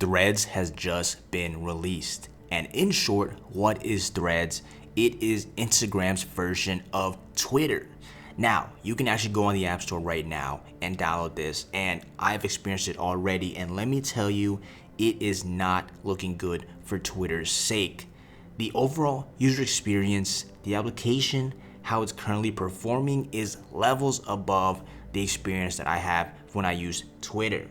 Threads has just been released. And in short, what is Threads? It is Instagram's version of Twitter. Now, you can actually go on the App Store right now and download this, and I've experienced it already, and let me tell you, it is not looking good for Twitter's sake. The overall user experience, the application, how it's currently performing is levels above the experience that I have when I use Twitter.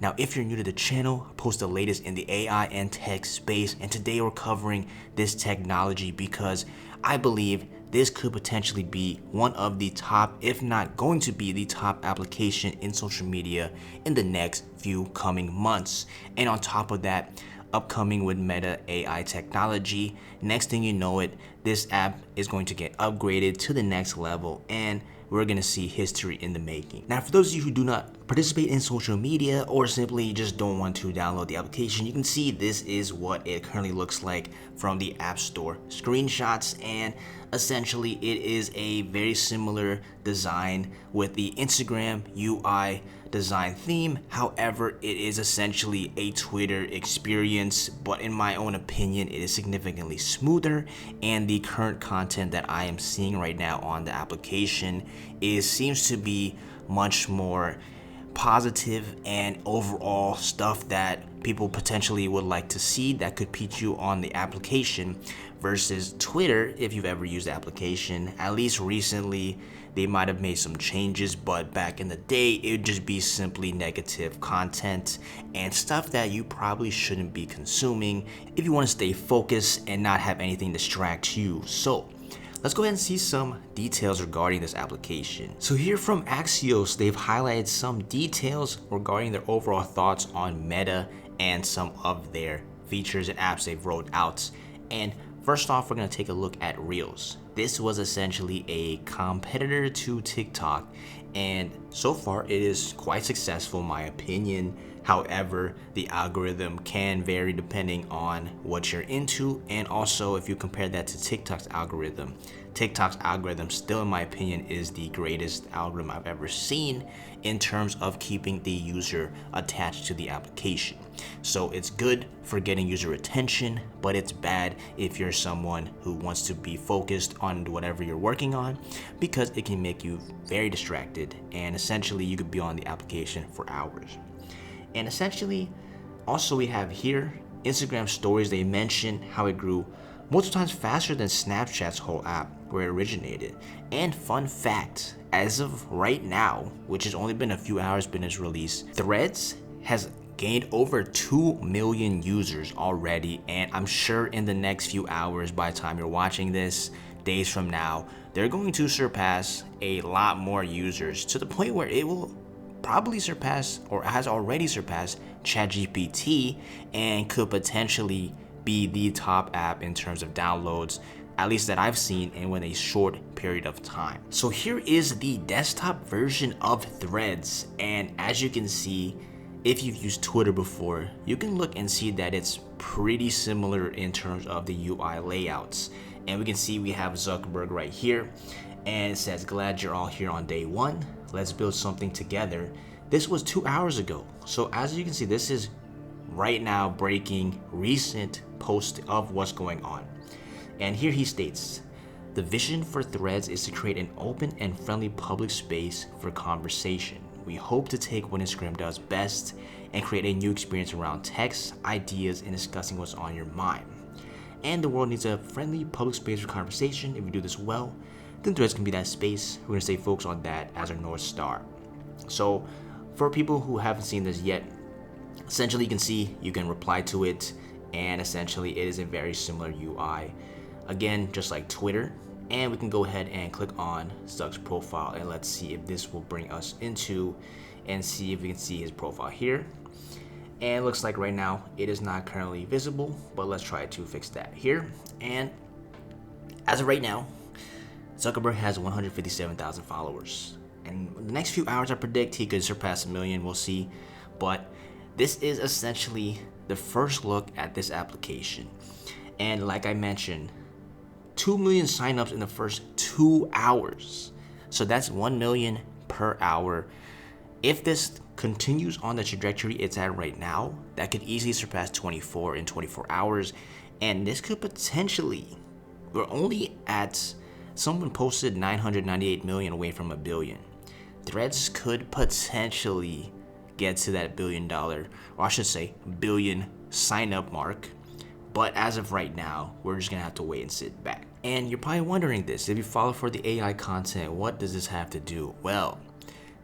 Now, if you're new to the channel, I post the latest in the AI and tech space, and today we're covering this technology because I believe this could potentially be one of the top, if not going to be the top application in social media in the next few coming months. And on top of that, upcoming with Meta AI technology, next thing you know it, this app is going to get upgraded to the next level, and we're gonna see history in the making. Now, for those of you who do not participate in social media or simply just don't want to download the application, you can see this is what it currently looks like from the App Store screenshots, and essentially it is a very similar design with the Instagram UI design theme. However, it is essentially a Twitter experience, but in my own opinion, it is significantly smoother, and the current content that I am seeing right now on the application seems to be much more positive and overall stuff that people potentially would like to see that could pique you on the application versus Twitter. If you've ever used the application, at least recently, they might have made some changes, but back in the day, it would just be simply negative content and stuff that you probably shouldn't be consuming if you want to stay focused and not have anything distract you. So let's go ahead and see some details regarding this application. So here from Axios, they've highlighted some details regarding their overall thoughts on Meta and some of their features and apps they've rolled out. And first off, we're going to take a look at Reels. This was essentially a competitor to TikTok, and so far it is quite successful in my opinion. However, the algorithm can vary depending on what you're into, and also if you compare that to TikTok's algorithm still in my opinion is the greatest algorithm I've ever seen in terms of keeping the user attached to the application. So it's good for getting user attention, but it's bad if you're someone who wants to be focused on whatever you're working on, because it can make you very distracted, and essentially you could be on the application for hours. And essentially, also we have here Instagram stories. They mention how it grew multiple times faster than Snapchat's whole app where it originated. And fun fact, as of right now, which has only been a few hours been its release, Threads has gained over 2 million users already, and I'm sure in the next few hours, by the time you're watching this, days from now, they're going to surpass a lot more users to the point where it will probably surpass, or has already surpassed, ChatGPT, and could potentially be the top app in terms of downloads, at least that I've seen in a short period of time. So here is the desktop version of Threads, and as you can see, if you've used Twitter before, you can look and see that it's pretty similar in terms of the UI layouts. And we can see we have Zuckerberg right here, and it says, "Glad you're all here on day one. Let's build something together." This was 2 hours ago. So as you can see, this is right now breaking recent post of what's going on. And here he states, "The vision for Threads is to create an open and friendly public space for conversation. We hope to take what Instagram does best and create a new experience around text, ideas, and discussing what's on your mind. And the world needs a friendly public space for conversation. If we do this well, then Threads can be that space. We're gonna stay focused on that as our North Star." So for people who haven't seen this yet, essentially you can see you can reply to it, and essentially it is a very similar UI. Again, just like Twitter. And we can go ahead and click on Zuck's profile, and let's see if this will bring us into and see if we can see his profile here. And it looks like right now it is not currently visible, but let's try to fix that here. And as of right now, Zuckerberg has 157,000 followers. And in the next few hours, I predict he could surpass 1 million. We'll see. But this is essentially the first look at this application. And like I mentioned, 2 million signups in the first 2 hours. So that's 1 million per hour. If this continues on the trajectory it's at right now, that could easily surpass 24 in 24 hours. And this could potentially, we're only at, someone posted 998 million away from a billion. Threads could potentially get to that $1 billion, or I should say billion sign up mark. But as of right now, we're just gonna have to wait and sit back. And you're probably wondering this, if you follow for the AI content, what does this have to do? Well,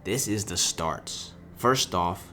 this is the start. First off,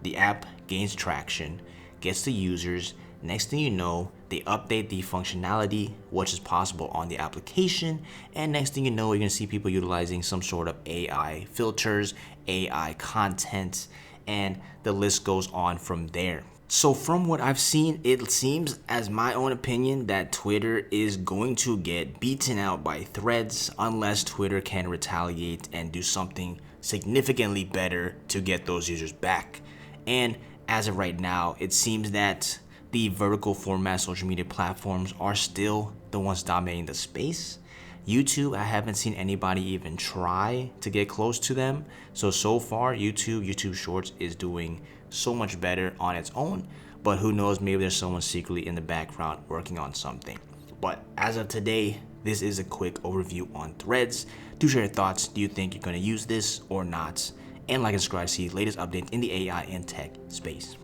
the app gains traction, gets the users. Next thing you know, they update the functionality, which is possible on the application. And next thing you know, you're gonna see people utilizing some sort of AI filters, AI content, and the list goes on from there. So from what I've seen, it seems, as my own opinion, that Twitter is going to get beaten out by Threads unless Twitter can retaliate and do something significantly better to get those users back. And as of right now, it seems that the vertical format social media platforms are still the ones dominating the space. YouTube, I haven't seen anybody even try to get close to them. So far, YouTube Shorts is doing so much better on its own, but who knows, maybe there's someone secretly in the background working on something. But as of today, this is a quick overview on Threads. Do share your thoughts. Do you think you're going to use this or not? And like and subscribe to see the latest updates in the AI and tech space.